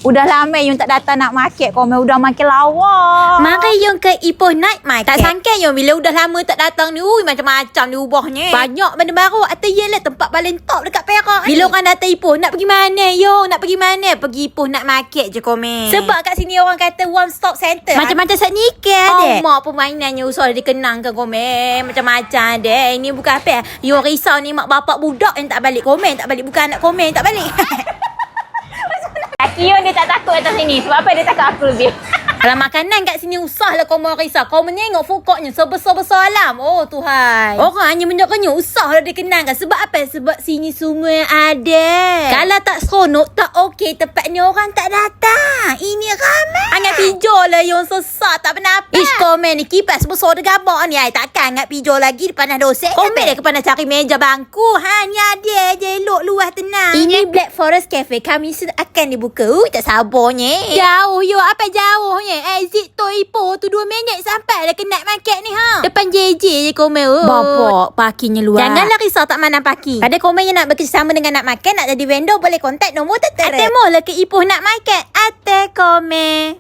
Udah lama yung tak datang nak market. Komen udah makin lawa. Maka yang ke Ipoh night market. Tak sangka yang bila udah lama tak datang ni, macam-macam ni ubahnya. Banyak benda baru. Atau yelah tempat paling top dekat Perak. Bila orang datang Ipoh, nak pergi mana yo? Nak pergi mana? Pergi Ipoh night market je komen. Sebab kat sini orang kata one stop center. Macam-macam set nikah deh. Mak permainannya usah dikenangkan komen. Macam-macam deh. Ini bukan apa. You risau ni mak bapak budak yang tak balik komen. Tak balik bukan anak komen. Tak balik. Kion dia tak takut atas sini. Sebab apa dia takut aku lebih? Kalau makanan kat sini usahlah kau mau risau. Kau menengok fokoknya sebesar-besar alam. Oh Tuhan. Orang hanya menjaganya usahlah dia kenangkan. Sebab apa? Sebab sini semua ada. Kalau tak seronok, tak okey tempat ni orang tak datang. Ini ramai. Angat pijol lah yang sesak tak pernah apa. Ish komen ni kipas besar dia gabak ni. Ay, takkan angat pijol lagi depan dah dosen. Komen dia kepada cari meja bangku. Ha ni ada je elok luah tenang. Ini Black Forest Cafe. Kami akan dibuka. Tak sabarnya. Jauh yo. Apa jauhnya? Exit Toh Ipoh tu 2 minit sampai dah ke night market ni ha. Depan JJ je komen. Bapak parkingnya luar. Janganlah risau tak mana parking. Pada komen yang nak bekerjasama dengan nak makan, nak jadi vendor boleh kontak nombor tertera. Ate mohlah ke Ipoh nak market. Ate komen.